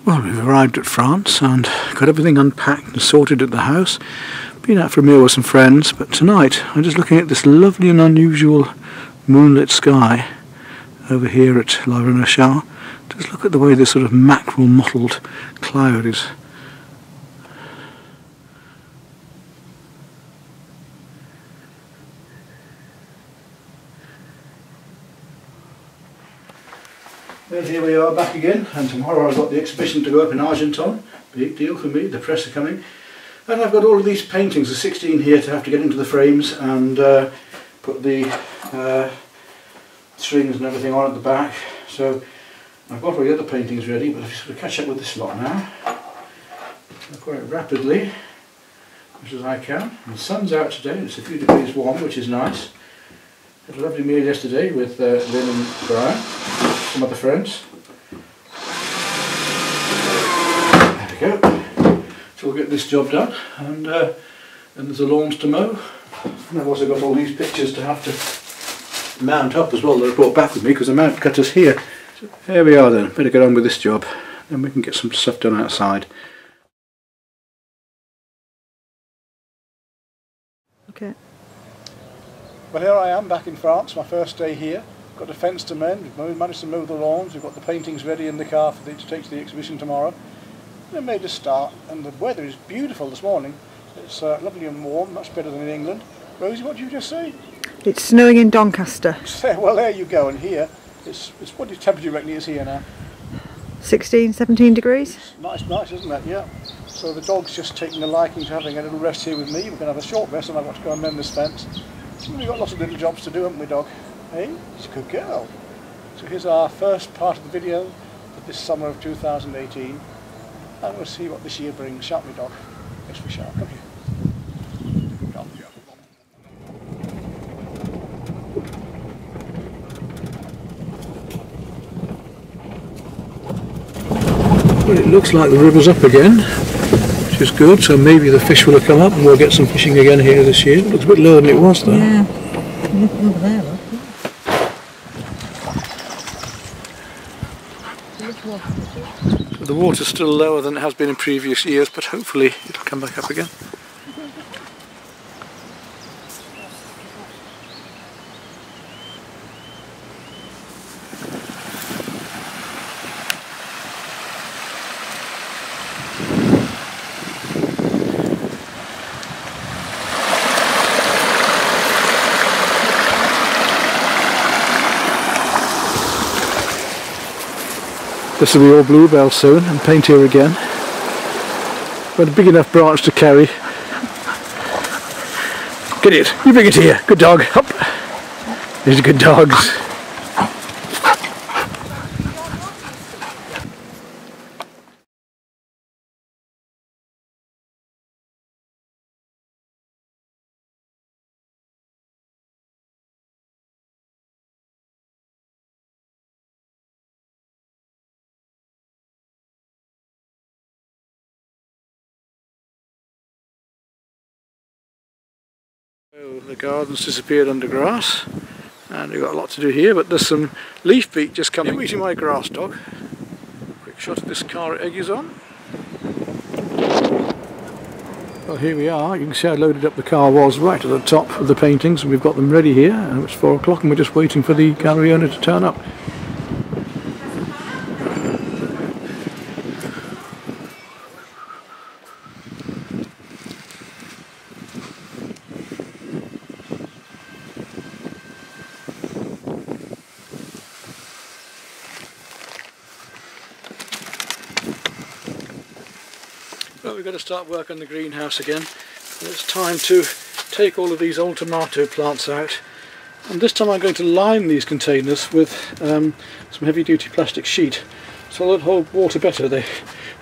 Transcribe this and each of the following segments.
Well, we've arrived at France and got everything unpacked and sorted at the house. Been out for a meal with some friends, but tonight I'm just looking at this lovely and unusual moonlit sky over here at Renauchat. Just look at the way this sort of mackerel mottled cloud is. Well, here we are back again, and tomorrow I've got the exhibition to go up in Argenton. Big deal for me, the press are coming. And I've got all of these paintings, the 16 here, to have to get into the frames and put the strings and everything on at the back. So I've got all the other paintings ready, but I've just got to catch up with this lot now. Quite rapidly, as much as I can. And the sun's out today, it's a few degrees warm, which is nice. Had a lovely meal yesterday with Lynn and Brian, some other friends. There we go. So we'll get this job done, and there's the lawns to mow. And I've also got all these pictures to have to mount up as well that I brought back with me, because the mount cutter's here. So here we are then, better get on with this job, then we can get some stuff done outside. Okay. Well, here I am back in France, my first day here. Got the fence to mend, we've managed to mow the lawns, we've got the paintings ready in the car to take to the exhibition tomorrow. And I made a start, and the weather is beautiful this morning. It's lovely and warm, much better than in England. Rosie, what did you just say? It's snowing in Doncaster. Well, there you go, and here, it's what do you temperature you reckon it is here now? 16, 17 degrees? Nice, isn't it? Yeah. So the dog's just taking a liking to having a little rest here with me. We're going to have a short rest, and I've got to go and mend this fence. We've got lots of little jobs to do, haven't we, dog? Hey, she's a good girl. So here's our first part of the video for this summer of 2018. And we'll see what this year brings, shan't we, dog? Yes, we shall. Come here. Come here. Well, it looks like the river's up again, which is good, so maybe the fish will have come up and we'll get some fishing again here this year. It looks a bit lower than it was though. Yeah, over there, look. So the water's still lower than it has been in previous years, but hopefully it'll come back up again. This will be all bluebell soon, and paint here again. Got a big enough branch to carry. Get it, you bring it here, good dog, up. These are good dogs. So the garden's disappeared under grass, and we've got a lot to do here, but there's some leaf beet just coming. You're eating my grass, dog. Quick shot of this car Egg is on. Well, here we are. You can see how loaded up the car was right at the top of the paintings, and we've got them ready here, and it's 4 o'clock and we're just waiting for the gallery owner to turn up. Well, we've got to start work on the greenhouse again, and it's time to take all of these old tomato plants out, and this time I'm going to line these containers with some heavy-duty plastic sheet so they'll hold water better. I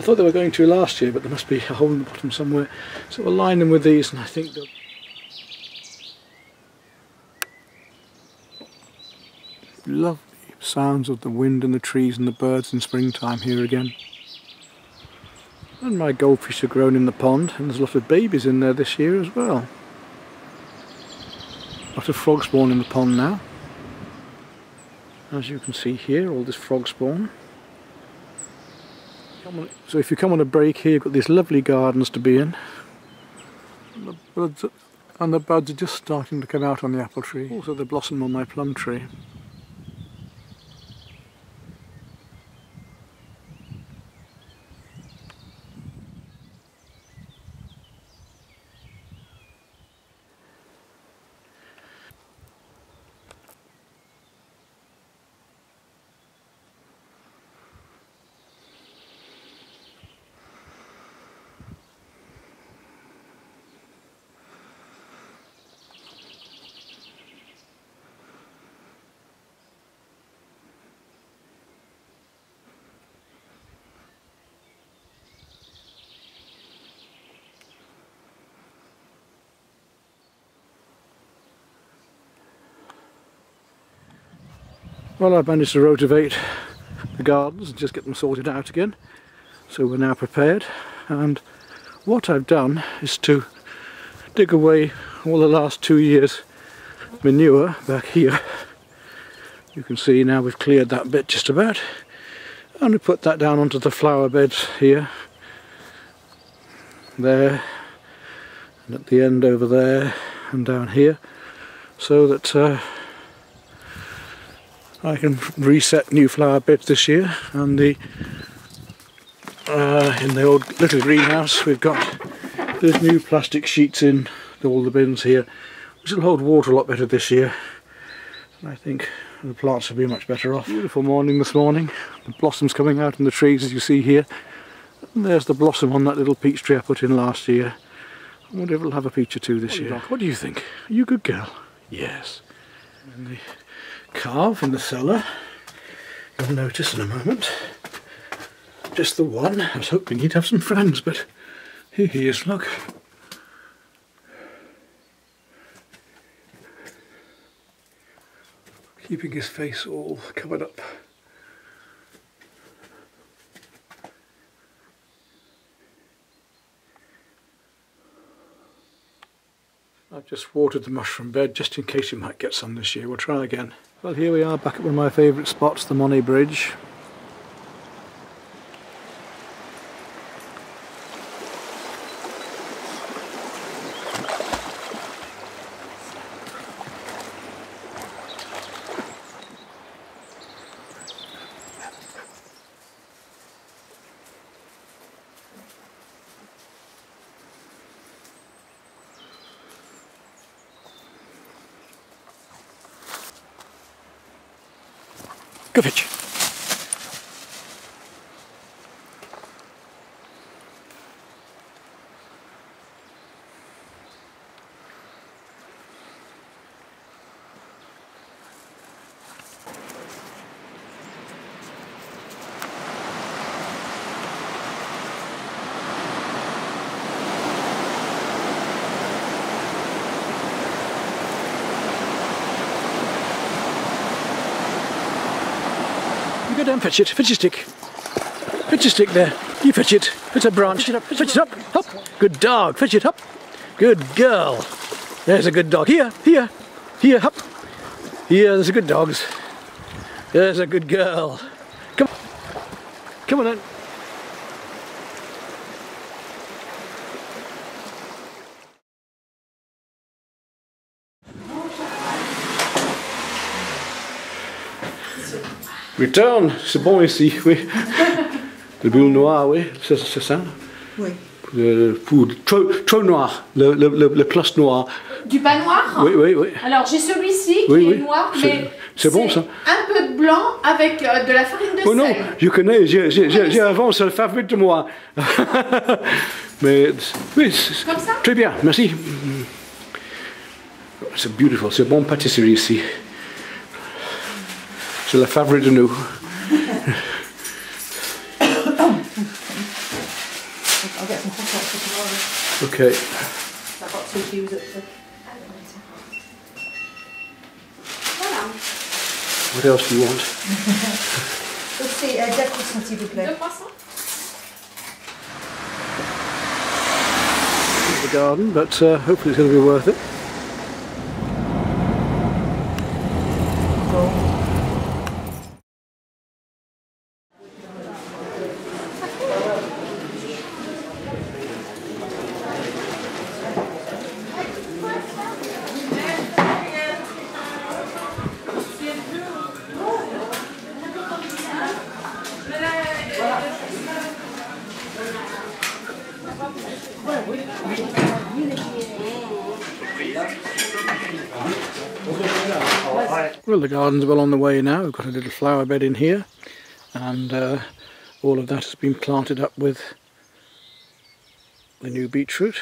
thought they were going to last year, but there must be a hole in the bottom somewhere, so we'll line them with these, and I think they'll... Lovely sounds of the wind and the trees and the birds in springtime here again. And my goldfish have grown in the pond, and there's a lot of babies in there this year as well. A lot of frog spawn in the pond now. As you can see here, all this frog spawn. So if you come on a break here, you've got these lovely gardens to be in. And the buds are just starting to come out on the apple tree. Also the blossom on my plum tree. Well, I've managed to rotivate the gardens and just get them sorted out again. So we're now prepared, and what I've done is to dig away all the last 2 years manure back here. You can see now we've cleared that bit just about, and we put that down onto the flower beds here, there, and at the end over there and down here, so that I can reset new flower beds this year. And in the old little greenhouse we've got those new plastic sheets in all the bins here, which will hold water a lot better this year, and I think the plants will be much better off. Beautiful morning this morning, the blossoms coming out in the trees as you see here, and there's the blossom on that little peach tree I put in last year. I wonder if it'll have a peach or two this year. What do you think? Are you a good girl? Yes. And the carve in the cellar, you'll notice in a moment, just the one. I was hoping he'd have some friends, but here he is, look. Keeping his face all covered up. I've just watered the mushroom bed just in case you might get some this year. We'll try again. Well, here we are back at one of my favourite spots, the Monet Bridge. Go fetch. Go down, fetch it. Fetch your stick. Fetch your stick there. You fetch it. Fetch a branch. Fetch it up. Up. Good dog. Fetch it up. Good girl. There's a good dog. Here. Here. Here. Up. Here. There's a good dogs. There's a good girl. Come on. Come on then. Return, c'est bon ici, oui. Le bulle noir, oui, c'est ça. Oui. Trop noir, le plus noir. Du pain noir? Oui, oui, oui. Alors j'ai celui-ci qui est noir, mais c'est bon ça. Un peu de blanc avec de la farine de sel. Oh non, je connais, j'ai avant, c'est le favori de moi. Mais oui, comme ça? Très bien, merci. C'est beautiful, c'est bon pâtisserie ici. C'est la favorite de nous. I'll get some hot dogs for tomorrow. Okay. I've got 2 shoes at the elevator. Voilà. What else do you want? Aussi, 2 croissants s'il vous plaît. 2 croissants? The garden, but hopefully it's going to be worth it. Well, the garden's well on the way now. We've got a little flower bed in here, and all of that has been planted up with the new beetroot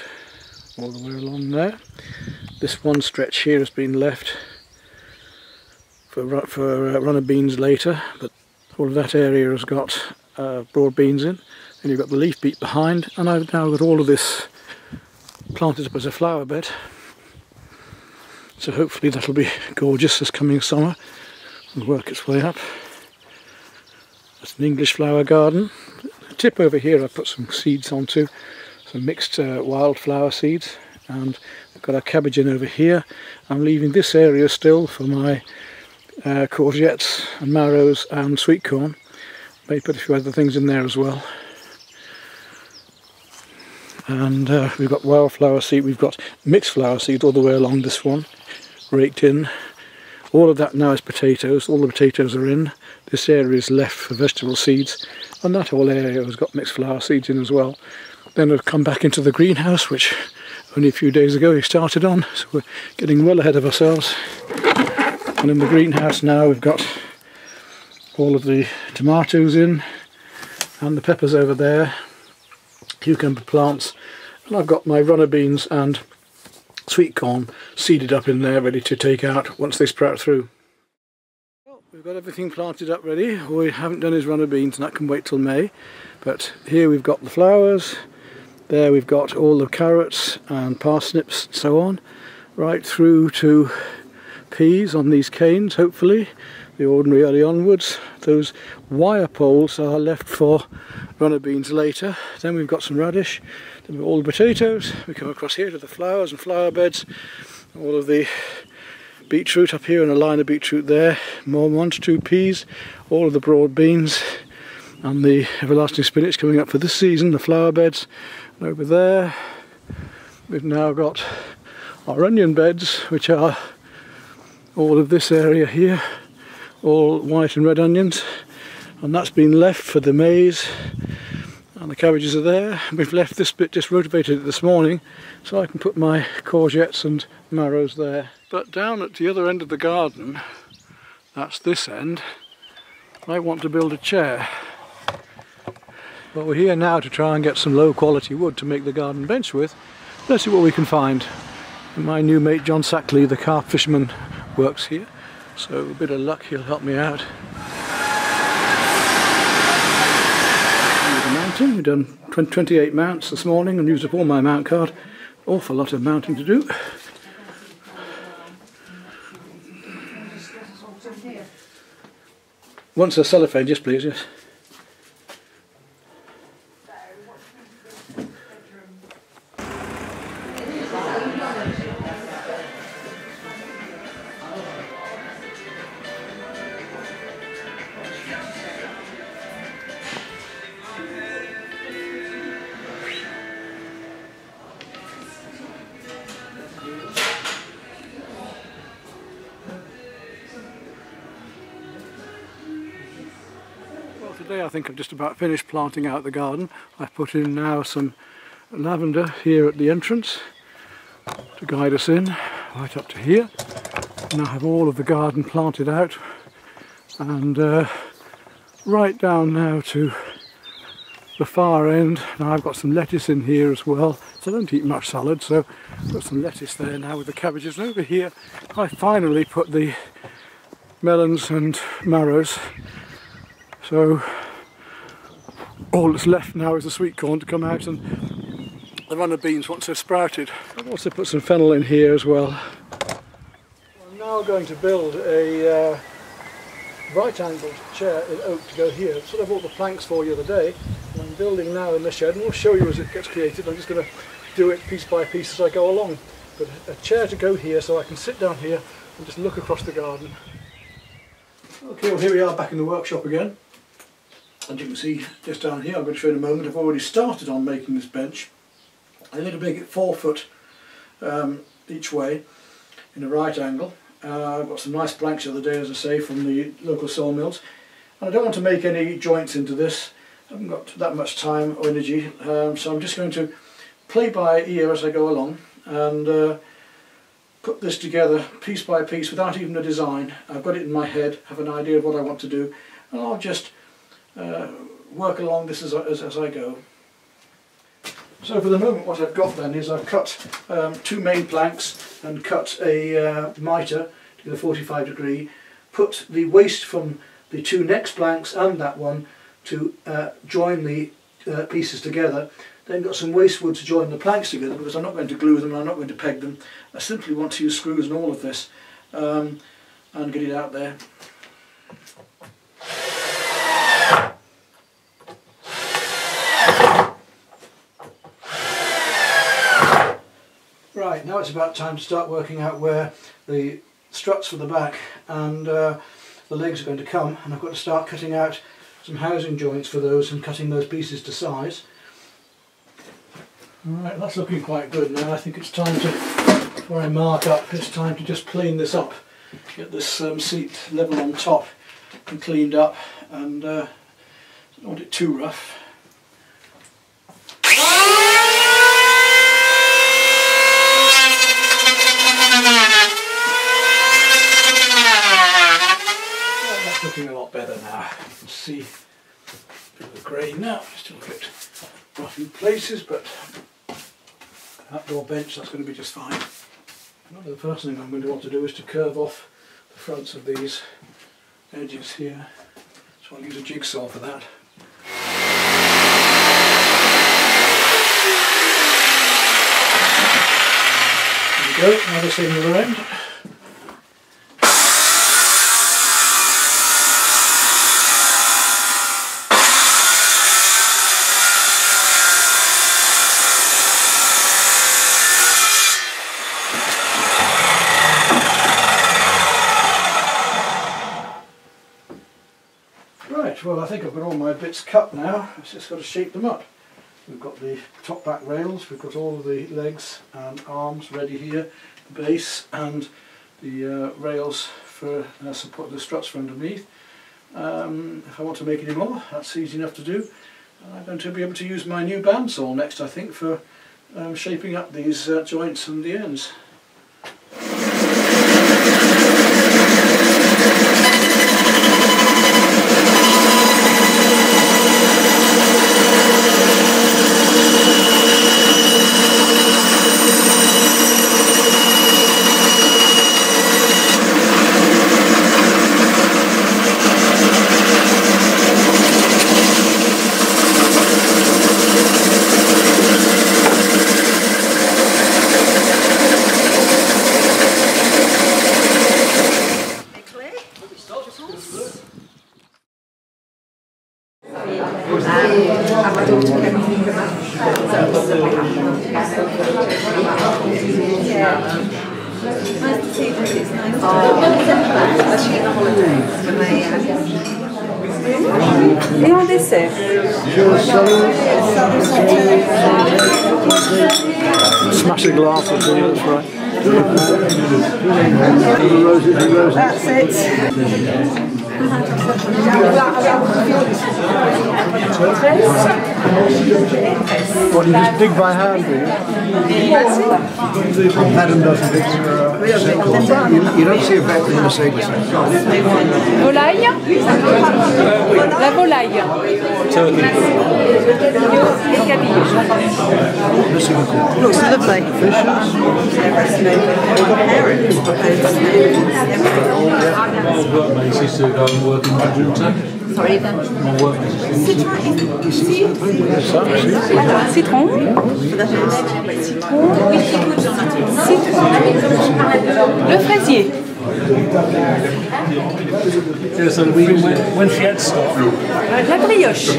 all the way along there. This one stretch here has been left for runner beans later, but all of that area has got broad beans in. And you've got the leaf beet behind, and I've now got all of this planted up as a flower bed. So hopefully that'll be gorgeous this coming summer and work its way up. That's an English flower garden. A tip over here I put some seeds onto, some mixed wildflower seeds, and I've got a cabbage in over here. I'm leaving this area still for my courgettes and marrows and sweet corn. May put a few other things in there as well. And we've got wildflower seed, we've got mixed flower seeds all the way along this one, raked in. All of that now is potatoes, all the potatoes are in. This area is left for vegetable seeds, and that whole area has got mixed flower seeds in as well. Then we've come back into the greenhouse, which only a few days ago we started on, so we're getting well ahead of ourselves. And in the greenhouse now we've got all of the tomatoes in, and the peppers over there, cucumber plants, and I've got my runner beans and sweet corn seeded up in there ready to take out once they sprout through. Well, we've got everything planted up ready. All we haven't done is runner beans, and that can wait till May, but here we've got the flowers, there we've got all the carrots and parsnips and so on, right through to peas on these canes, hopefully the ordinary early onwards. Those wire poles are left for runner beans later. Then we've got some radish, then we've got all the potatoes. We come across here to the flowers and flower beds, all of the beetroot up here and a line of beetroot there, more 1 to 2 peas, all of the broad beans and the everlasting spinach coming up for this season, the flower beds. And over there we've now got our onion beds, which are all of this area here, all white and red onions, and that's been left for the maize, and the cabbages are there. We've left this bit, just rotivated it this morning, so I can put my courgettes and marrows there. But down at the other end of the garden, that's this end, I want to build a chair. But we're here now to try and get some low quality wood to make the garden bench with. Let's see what we can find. My new mate John Sackley, the carp fisherman, works here, so a bit of luck he'll help me out. Here's a mountain. We've done 28 mounts this morning and used up all my mount card. Awful lot of mounting to do. Once a cellophane, yes please, yes. Today I think I've just about finished planting out the garden. I've put in now some lavender here at the entrance to guide us in, right up to here. Now I have all of the garden planted out, and right down now to the far end. Now I've got some lettuce in here as well, so I don't eat much salad, so I've got some lettuce there now with the cabbages. And over here I finally put the melons and marrows. So all that's left now is the sweet corn to come out and the runner beans once they're sprouted. I've also put some fennel in here as well. I'm now going to build a right-angled chair in oak to go here. That's what I bought the planks for the other day, and I'm building now in the shed, and we'll show you as it gets created. I'm just going to do it piece by piece as I go along. But a chair to go here so I can sit down here and just look across the garden. Okay, well here we are back in the workshop again. As you can see just down here, I'm going to show you in a moment, I've already started on making this bench. I need to make it 4 foot each way in a right angle. I've got some nice planks the other day, as I say, from the local sawmills. And I don't want to make any joints into this. I haven't got that much time or energy, so I'm just going to play by ear as I go along and put this together piece by piece without even a design. I've got it in my head, have an idea of what I want to do, and I'll just work along this as I go. So for the moment what I've got then is I've cut 2 main planks and cut a mitre to the 45 degree, put the waste from the 2 next planks and that one to join the pieces together, then got some waste wood to join the planks together because I'm not going to glue them and I'm not going to peg them. I simply want to use screws and all of this and get it out there. Right, now it's about time to start working out where the struts for the back and the legs are going to come, and I've got to start cutting out some housing joints for those and cutting those pieces to size. Alright, that's looking quite good now. I think it's time to, before I mark up, it's time to just plane this up, get this seat level on top and cleaned up, and don't want it too rough. Looking a lot better now. You can see a bit of the grain now, still a bit rough in places, but outdoor bench, that's going to be just fine. Another the first thing I'm going to want to do is to curve off the fronts of these edges here, so I'll use a jigsaw for that. There we go, now the same other end. Well, I think I've got all my bits cut now. I've just got to shape them up. We've got the top back rails, we've got all of the legs and arms ready here, the base and the rails for support the struts for underneath. If I want to make any more, that's easy enough to do. I'm going to be able to use my new bandsaw next, I think, for shaping up these joints and the ends. Et en dessert. Smash a glass or two, that's right. That's it. What, you just dig by hand, do you? Madam doesn't dig. You don't see a better than Mercedes. Volaille? La volaille. Les cabillots. Looks lovely. My workmates used to go and work in Renauchat. Sorry, then. My workmates. Citron. Citron. Le fraisier. Yeah, so when she had stuff. La brioche.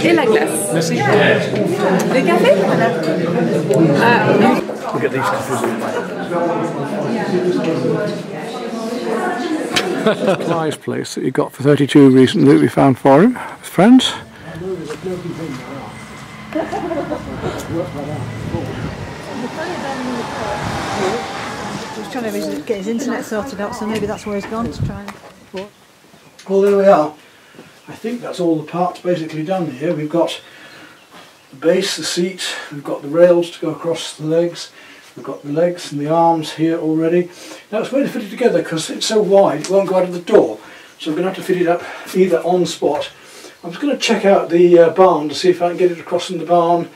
Et la glace. Merci. Le café? Non. We'll get these coffees in. Clive's place that he got for 32 recently that we found for him with friends. He's trying to get his internet sorted out, so maybe that's where he's gone to try and... Well, there we are. I think that's all the parts basically done here. We've got the base, the seat, we've got the rails to go across the legs, We've got the legs and the arms here already. Now it's going to fit it together because it's so wide it won't go out of the door. So I'm going to have to fit it up either on spot. I'm just going to check out the barn to see if I can get it across from the barn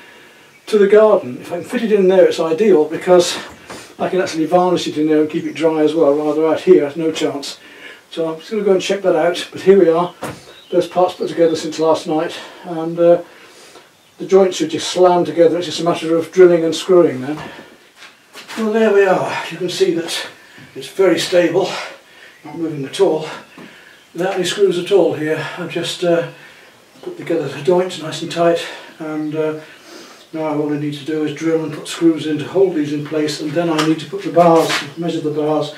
to the garden. If I can fit it in there it's ideal because I can actually varnish it in there and keep it dry as well, rather out here, no chance. So I'm just going to go and check that out, but here we are. Those parts put together since last night, and the joints should just slam together. It's just a matter of drilling and screwing then. Well, there we are. You can see that it's very stable, not moving at all. Without any screws at all here. I've just put together the joints nice and tight, and now all I need to do is drill and put screws in to hold these in place, and then I need to put the bars, measure the bars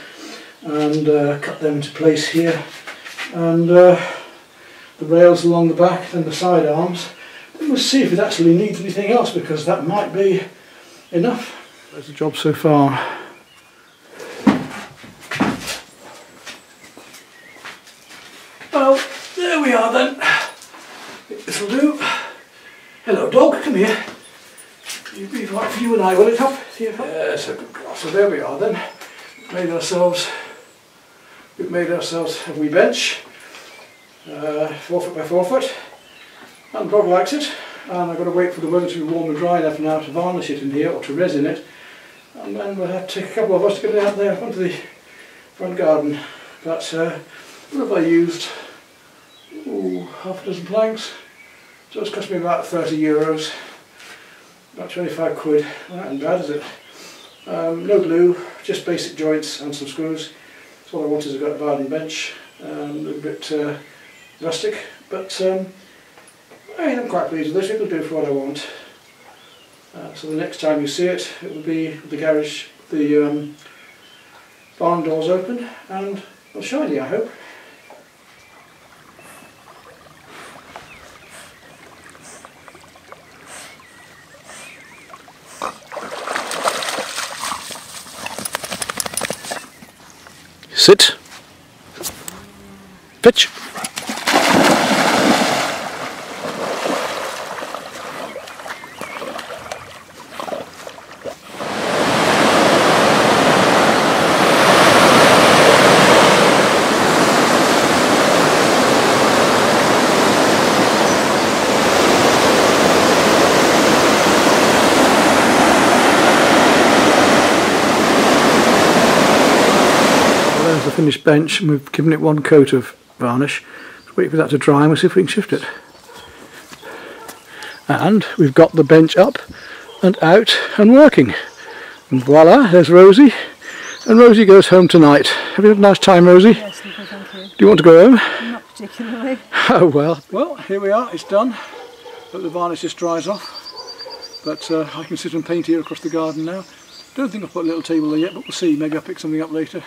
and cut them into place here, and the rails along the back, then the side arms. Then we'll see if it actually needs anything else, because that might be enough. There's the job so far. Well, there we are then. This'll do. Hello dog, come here. You'd be right for you and I, will it, Hop? Yes, a good girl. So there we are then. We've made ourselves a wee bench, 4 foot by 4 foot, and the dog likes it, and I've got to wait for the weather to be warm and dry enough now to varnish it in here, or to resin it, and then we'll have to take a couple of us to get it out there onto the front garden. But what have I used? Ooh, half a dozen planks, so it's cost me about 30 euros, about 25 quid. Well, that ain't bad, is it? No glue, just basic joints and some screws. So all I want is I've got a garden bench, a little bit rustic, but I'm quite pleased with this. It'll do for what I want. So the next time you see it, it will be the garage, the barn doors open, and well, shiny, I hope. Sit. Pitch. The finished bench, and we've given it one coat of varnish. Just wait for that to dry and we'll see if we can shift it. And we've got the bench up and out and working. And voila, there's Rosie. And Rosie goes home tonight. Have you had a nice time, Rosie? Yes, thank you. Do you want to go home? Not particularly. Oh well. Well, here we are, it's done. But the varnish just dries off. But I can sit and paint here across the garden now. Don't think I've put a little table there yet, but we'll see. Maybe I'll pick something up later.